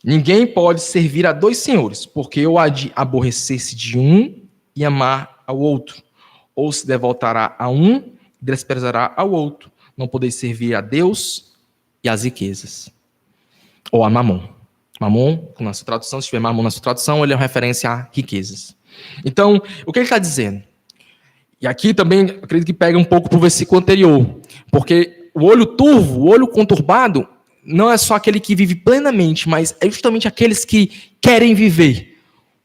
ninguém pode servir a dois senhores, porque ou há de aborrecer-se de um e amar ao outro, ou se devotará a um e desprezará ao outro. Não podeis servir a Deus e às riquezas. Ou a mamon. Mamon, na sua tradução, se tiver mamon na sua tradução, ele é uma referência a riquezas. Então, o que ele está dizendo? E aqui também, acredito que pega um pouco para o versículo anterior, porque o olho turvo, o olho conturbado, não é só aquele que vive plenamente, mas é justamente aqueles que querem viver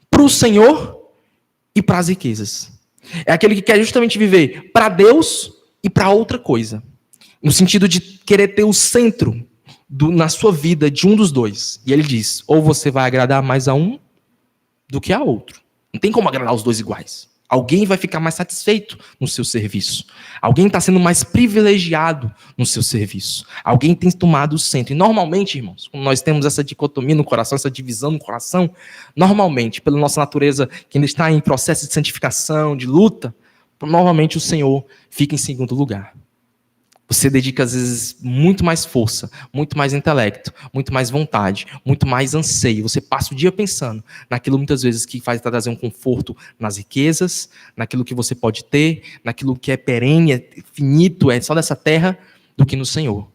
para o Senhor e para as riquezas. É aquele que quer justamente viver para Deus e para outra coisa. No sentido de querer ter o centro na sua vida de um dos dois. E ele diz, ou você vai agradar mais a um do que a outro. Não tem como agradar os dois iguais. Alguém vai ficar mais satisfeito no seu serviço. Alguém está sendo mais privilegiado no seu serviço. Alguém tem tomado o centro. E normalmente, irmãos, quando nós temos essa dicotomia no coração, essa divisão no coração, normalmente, pela nossa natureza, que ainda está em processo de santificação, de luta, normalmente o Senhor fica em segundo lugar. Você dedica, às vezes, muito mais força, muito mais intelecto, muito mais vontade, muito mais anseio. Você passa o dia pensando naquilo, muitas vezes, que faz trazer um conforto nas riquezas, naquilo que você pode ter, naquilo que é perene, é finito, é só dessa terra, do que no Senhor.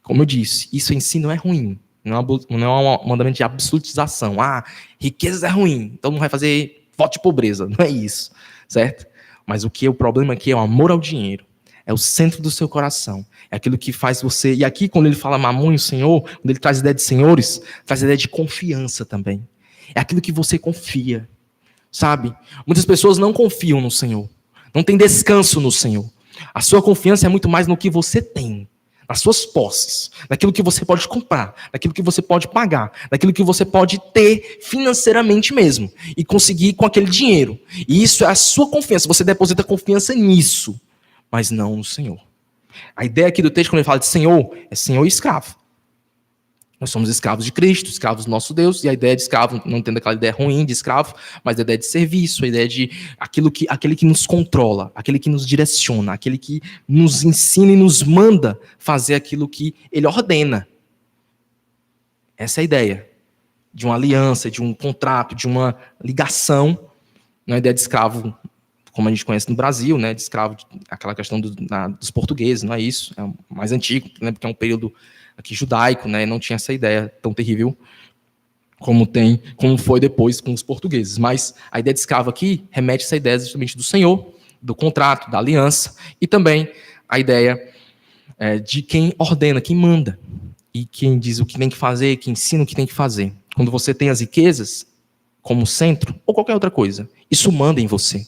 Como eu disse, isso em si não é ruim. Não é um mandamento de absolutização. Ah, riquezas é ruim, então não vai fazer voto de pobreza. Não é isso, certo? Mas o problema aqui é o amor ao dinheiro. É o centro do seu coração. É aquilo que faz você... E aqui, quando ele fala mamon e o Senhor, quando ele traz a ideia de senhores, traz a ideia de confiança também. É aquilo que você confia. Sabe? Muitas pessoas não confiam no Senhor. Não tem descanso no Senhor. A sua confiança é muito mais no que você tem. Nas suas posses. Naquilo que você pode comprar. Naquilo que você pode pagar. Naquilo que você pode ter financeiramente mesmo. E conseguir com aquele dinheiro. E isso é a sua confiança. Você deposita confiança nisso. Mas não no Senhor. A ideia aqui do texto, quando ele fala de Senhor, é Senhor e escravo. Nós somos escravos de Cristo, escravos do nosso Deus, e a ideia de escravo, não tendo aquela ideia ruim de escravo, mas a ideia de serviço, a ideia de aquele que nos controla, aquele que nos direciona, aquele que nos ensina e nos manda fazer aquilo que ele ordena. Essa é a ideia de uma aliança, de um contrato, de uma ligação. Não é a ideia de escravo como a gente conhece no Brasil, né, de escravo, aquela questão dos portugueses, não é isso, é o mais antigo, né, porque é um período aqui judaico, né, não tinha essa ideia tão terrível como foi depois com os portugueses, mas a ideia de escravo aqui remete a essa ideia justamente do Senhor, do contrato, da aliança, e também a ideia de quem ordena, quem manda, e quem diz o que tem que fazer, quem ensina o que tem que fazer. Quando você tem as riquezas como centro, ou qualquer outra coisa, isso manda em você.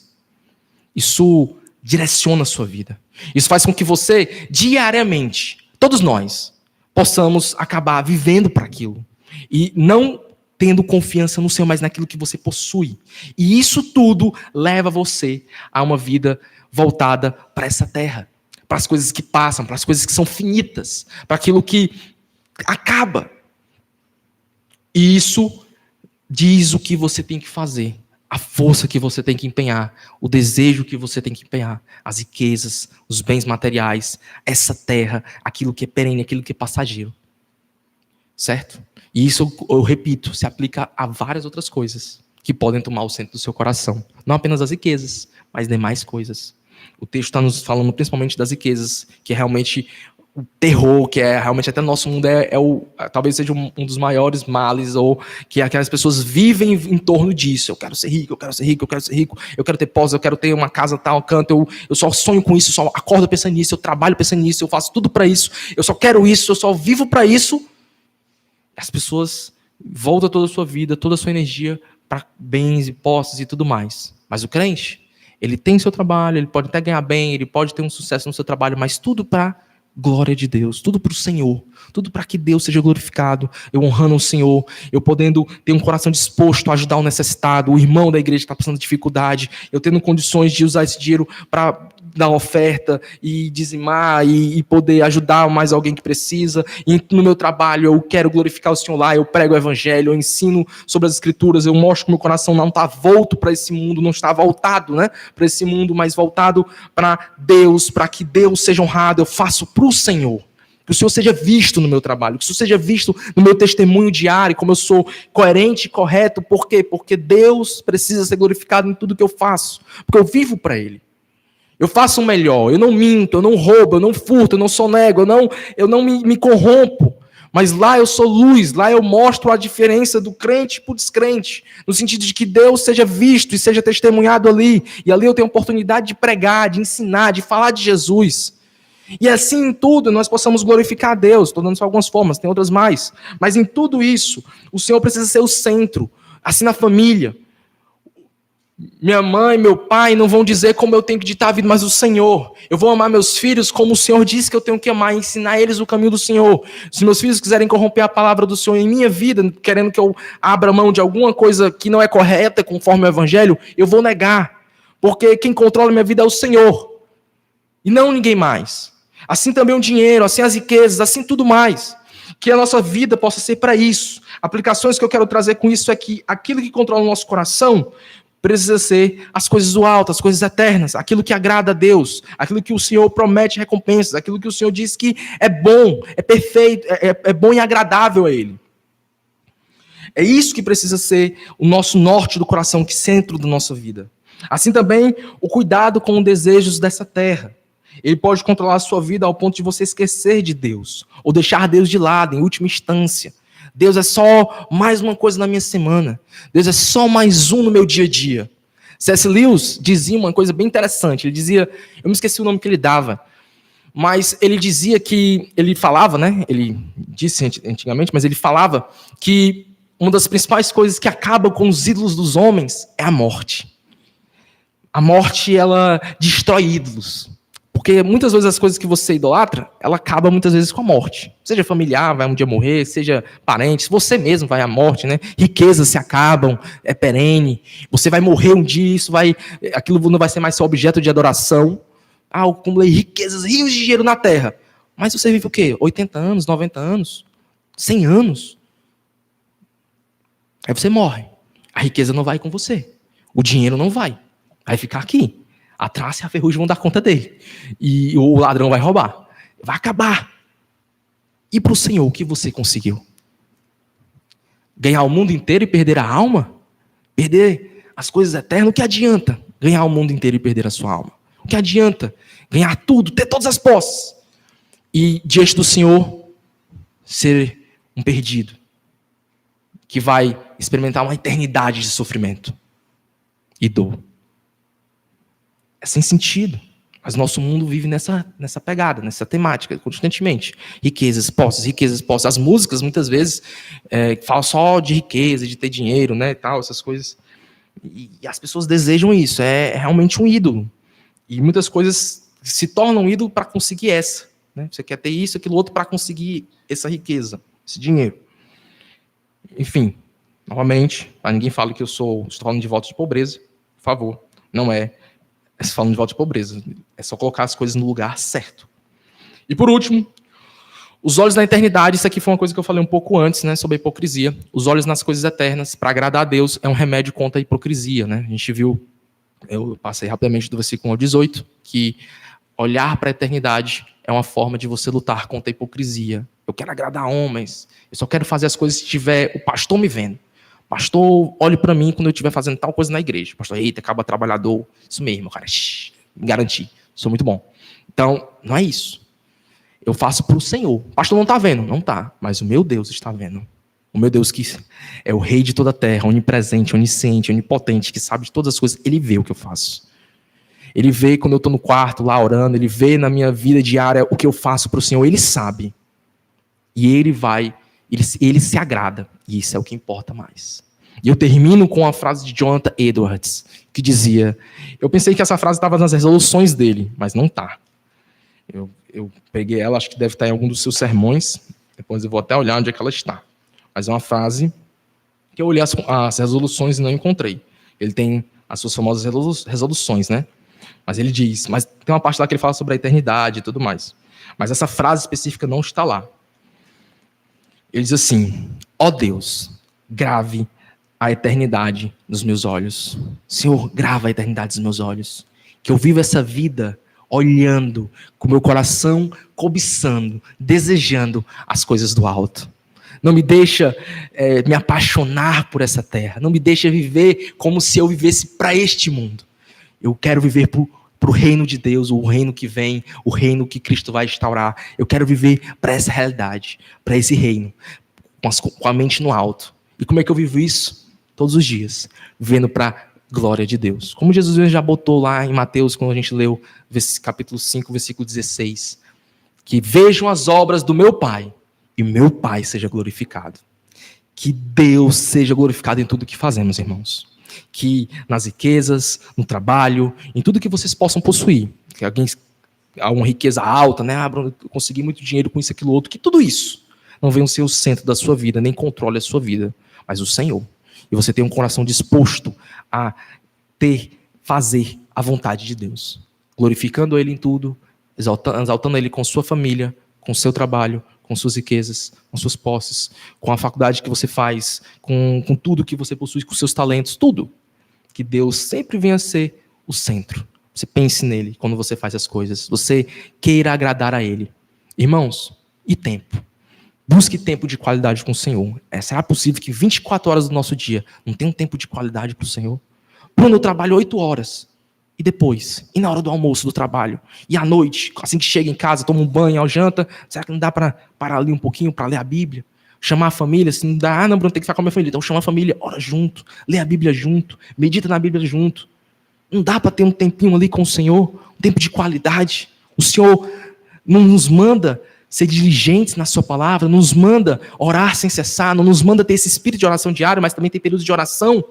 Isso direciona a sua vida. Isso faz com que você, diariamente, todos nós, possamos acabar vivendo para aquilo. E não tendo confiança no Senhor, mas naquilo que você possui. E isso tudo leva você a uma vida voltada para essa terra. Para as coisas que passam, para as coisas que são finitas. Para aquilo que acaba. E isso diz o que você tem que fazer. A força que você tem que empenhar, o desejo que você tem que empenhar, as riquezas, os bens materiais, essa terra, aquilo que é perene, aquilo que é passageiro. Certo? E isso, eu repito, se aplica a várias outras coisas que podem tomar o centro do seu coração. Não apenas as riquezas, mas demais coisas. O texto está nos falando principalmente das riquezas, que é realmente o terror, que é realmente até no nosso mundo talvez seja um dos maiores males, ou que aquelas pessoas vivem em torno disso. Eu quero ser rico, eu quero ser rico, eu quero ser rico, eu quero ter posse, eu quero ter uma casa tal canto, eu só sonho com isso, eu só acordo pensando nisso, eu trabalho pensando nisso, eu faço tudo para isso, eu só quero isso, eu só vivo para isso. As pessoas voltam toda a sua vida, toda a sua energia para bens e posses e tudo mais. Mas o crente, Ele tem seu trabalho, ele pode até ganhar bem, ele pode ter um sucesso no seu trabalho, mas tudo para glória de Deus, tudo para o Senhor, tudo para que Deus seja glorificado, eu honrando o Senhor, eu podendo ter um coração disposto a ajudar o necessitado, o irmão da igreja que está passando dificuldade, eu tendo condições de usar esse dinheiro para dar oferta e dizimar e poder ajudar mais alguém que precisa. E no meu trabalho eu quero glorificar o Senhor lá, eu prego o evangelho, eu ensino sobre as escrituras, eu mostro que meu coração não está volto para esse mundo, não está voltado, né, para esse mundo, mas voltado para Deus, para que Deus seja honrado. Eu faço para o Senhor. Que o Senhor seja visto no meu trabalho, que o Senhor seja visto no meu testemunho diário, como eu sou coerente e correto. Por quê? Porque Deus precisa ser glorificado em tudo que eu faço, porque eu vivo para Ele. Eu faço o melhor, eu não minto, eu não roubo, eu não furto, eu não sonego, eu não me corrompo. Mas lá eu sou luz, lá eu mostro a diferença do crente para o descrente, no sentido de que Deus seja visto e seja testemunhado ali. E ali eu tenho a oportunidade de pregar, de ensinar, de falar de Jesus. E assim em tudo nós possamos glorificar a Deus. Estou dando só algumas formas, tem outras mais. Mas em tudo isso, o Senhor precisa ser o centro. Assim na família. Minha mãe, meu pai não vão dizer como eu tenho que ditar a vida, mas o Senhor. Eu vou amar meus filhos como o Senhor disse que eu tenho que amar, ensinar eles o caminho do Senhor. Se meus filhos quiserem corromper a palavra do Senhor em minha vida, querendo que eu abra mão de alguma coisa que não é correta conforme o Evangelho, eu vou negar. Porque quem controla minha vida é o Senhor. E não ninguém mais. Assim também o dinheiro, assim as riquezas, assim tudo mais. Que a nossa vida possa ser para isso. Aplicações que eu quero trazer com isso é que aquilo que controla o nosso coração precisa ser as coisas do alto, as coisas eternas, aquilo que agrada a Deus, aquilo que o Senhor promete recompensas, aquilo que o Senhor diz que é bom, é perfeito, é bom e agradável a Ele. É isso que precisa ser o nosso norte do coração, que centro da nossa vida. Assim também, o cuidado com os desejos dessa terra. Ele pode controlar a sua vida ao ponto de você esquecer de Deus, ou deixar Deus de lado, em última instância. Deus é só mais uma coisa na minha semana. Deus é só mais um no meu dia a dia. C.S. Lewis dizia uma coisa bem interessante. Ele dizia, eu me esqueci o nome que ele dava, mas ele dizia que, ele falava, né? Ele disse antigamente, mas ele falava que uma das principais coisas que acaba com os ídolos dos homens é a morte. A morte, ela destrói ídolos. Porque muitas vezes as coisas que você idolatra, ela acaba muitas vezes com a morte. Seja familiar, vai um dia morrer, seja parente, você mesmo vai à morte, né? Riquezas se acabam, é perene. Você vai morrer um dia, aquilo não vai ser mais seu objeto de adoração. Eu acumulei riquezas, rios de dinheiro na terra. Mas você vive o quê? 80 anos, 90 anos, 100 anos. Aí você morre. A riqueza não vai com você. O dinheiro não vai. Vai ficar aqui. A traça e a ferrugem vão dar conta dele. E o ladrão vai roubar. Vai acabar. E para o Senhor, o que você conseguiu? Ganhar o mundo inteiro e perder a alma? Perder as coisas eternas? O que adianta ganhar o mundo inteiro e perder a sua alma? O que adianta ganhar tudo, ter todas as posses? E diante do Senhor, ser um perdido. Que vai experimentar uma eternidade de sofrimento e dor. É sem sentido. Mas nosso mundo vive nessa pegada, nessa temática, constantemente. Riquezas, posses, riquezas, posses. As músicas, muitas vezes, falam só de riqueza, de ter dinheiro, né, tal, essas coisas. E as pessoas desejam isso. É realmente um ídolo. E muitas coisas se tornam um ídolo para conseguir essa. Né? Você quer ter isso, aquilo outro, para conseguir essa riqueza, esse dinheiro. Enfim, novamente, para ninguém fale que estou falando de votos de pobreza, por favor, não é. Falando de volta de pobreza. É só colocar as coisas no lugar certo. E por último, os olhos na eternidade. Isso aqui foi uma coisa que eu falei um pouco antes, né, sobre a hipocrisia. Os olhos nas coisas eternas, para agradar a Deus, é um remédio contra a hipocrisia. Né? A gente viu, eu passei rapidamente do versículo 18, que olhar para a eternidade é uma forma de você lutar contra a hipocrisia. Eu quero agradar homens, eu só quero fazer as coisas se tiver o pastor me vendo. Pastor, olhe para mim quando eu estiver fazendo tal coisa na igreja. Pastor, eita, acaba trabalhador. Isso mesmo, cara. Me garanti. Sou muito bom. Então, não é isso. Eu faço para o Senhor. O pastor não está vendo. Não está. Mas o meu Deus está vendo. O meu Deus que é o rei de toda a terra, onipresente, onisciente, onipotente, que sabe de todas as coisas. Ele vê o que eu faço. Ele vê quando eu estou no quarto lá orando. Ele vê na minha vida diária o que eu faço para o Senhor. Ele sabe. E ele vai... Ele se agrada, e isso é o que importa mais. E eu termino com a frase de Jonathan Edwards, que dizia, eu pensei que essa frase estava nas resoluções dele, mas não está. Eu peguei ela, acho que deve estar em algum dos seus sermões, depois eu vou até olhar onde é que ela está. Mas é uma frase que eu olhei as resoluções e não encontrei. Ele tem as suas famosas resoluções, né? Mas ele diz, mas tem uma parte lá que ele fala sobre a eternidade e tudo mais. Mas essa frase específica não está lá. Ele diz assim, ó Deus, grave a eternidade nos meus olhos. Senhor, grava a eternidade nos meus olhos. Que eu viva essa vida olhando, com meu coração cobiçando, desejando as coisas do alto. Não me deixa me apaixonar por essa terra. Não me deixa viver como se eu vivesse para este mundo. Eu quero viver para o reino de Deus, o reino que vem, o reino que Cristo vai instaurar. Eu quero viver para essa realidade, para esse reino, com a mente no alto. E como é que eu vivo isso? Todos os dias, vivendo para a glória de Deus. Como Jesus já botou lá em Mateus, quando a gente leu capítulo 5, versículo 16. Que vejam as obras do meu Pai, e meu Pai seja glorificado. Que Deus seja glorificado em tudo que fazemos, irmãos. Que nas riquezas, no trabalho, em tudo que vocês possam possuir. Que alguma riqueza alta, né? Bruno, eu consegui muito dinheiro com isso, aquilo, outro. Que tudo isso não venha ser o centro da sua vida, nem controle a sua vida, mas o Senhor. E você tem um coração disposto a fazer a vontade de Deus. Glorificando Ele em tudo, exaltando Ele com sua família, com seu trabalho, com suas riquezas, com suas posses, com a faculdade que você faz, com tudo que você possui, com seus talentos, tudo. Que Deus sempre venha a ser o centro. Você pense nele quando você faz as coisas. Você queira agradar a Ele. Irmãos, e tempo? Busque tempo de qualidade com o Senhor. Será possível que 24 horas do nosso dia não tenha um tempo de qualidade com o Senhor? Bruno, eu trabalho 8 horas. E depois? E na hora do almoço do trabalho? E à noite, assim que chega em casa, toma um banho, ao janta, será que não dá para parar ali um pouquinho para ler a Bíblia? Chamar a família, se não dá, não, Bruno, tem que ficar com a minha família. Então chama a família, ora junto, lê a Bíblia junto, medita na Bíblia junto. Não dá para ter um tempinho ali com o Senhor, um tempo de qualidade. O Senhor não nos manda ser diligentes na sua palavra, não nos manda orar sem cessar, não nos manda ter esse espírito de oração diário, mas também ter períodos de oração.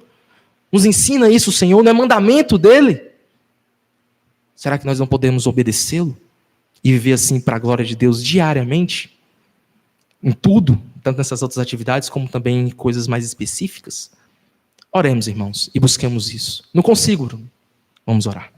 Nos ensina isso, o Senhor, não é mandamento dele. Será que nós não podemos obedecê-lo e viver assim para a glória de Deus diariamente? Em tudo, tanto nessas outras atividades, como também em coisas mais específicas? Oremos, irmãos, e busquemos isso. Não consigo, Bruno. Vamos orar.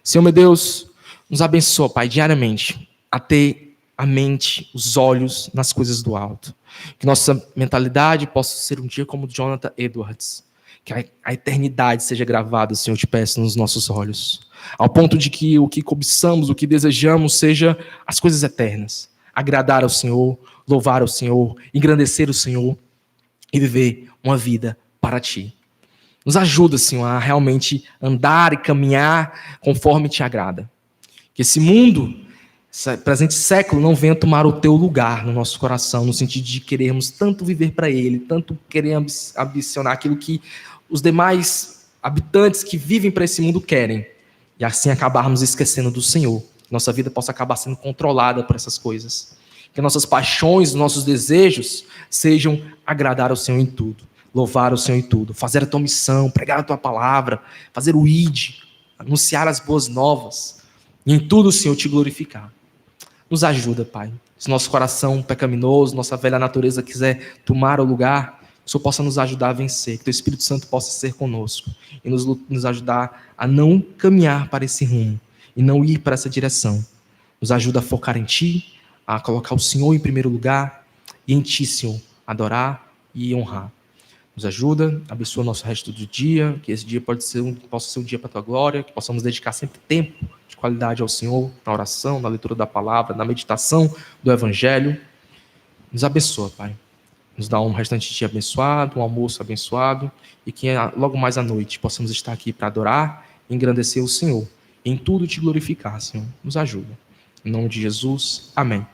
Senhor, meu Deus, nos abençoa, Pai, diariamente, a ter a mente, os olhos nas coisas do alto. Que nossa mentalidade possa ser um dia como Jonathan Edwards. Que a eternidade seja gravada, Senhor, te peço, nos nossos olhos. Ao ponto de que o que cobiçamos, o que desejamos, seja as coisas eternas. Agradar ao Senhor, louvar ao Senhor, engrandecer o Senhor e viver uma vida para Ti. Nos ajuda, Senhor, a realmente andar e caminhar conforme Te agrada. Que esse mundo, esse presente século, não venha tomar o Teu lugar no nosso coração, no sentido de querermos tanto viver para Ele, tanto querer ambicionar aquilo que os demais habitantes que vivem para esse mundo querem. E assim acabarmos esquecendo do Senhor. Que nossa vida possa acabar sendo controlada por essas coisas. Que nossas paixões, nossos desejos sejam agradar ao Senhor em tudo. Louvar ao Senhor em tudo. Fazer a tua missão, pregar a tua palavra, fazer o ID, anunciar as boas novas. E em tudo, Senhor, te glorificar. Nos ajuda, Pai. Se nosso coração pecaminoso, nossa velha natureza quiser tomar o lugar, que o Senhor possa nos ajudar a vencer, que o Espírito Santo possa ser conosco e nos ajudar a não caminhar para esse rumo e não ir para essa direção. Nos ajuda a focar em Ti, a colocar o Senhor em primeiro lugar e em Ti, Senhor, adorar e honrar. Nos ajuda, abençoa o nosso resto do dia, que esse dia possa ser um dia para a Tua glória, que possamos dedicar sempre tempo de qualidade ao Senhor, na oração, na leitura da palavra, na meditação do Evangelho. Nos abençoa, Pai. Nos dá um restante dia abençoado, um almoço abençoado, e que logo mais à noite possamos estar aqui para adorar e engrandecer o Senhor. Em tudo te glorificar, Senhor. Nos ajuda. Em nome de Jesus, amém.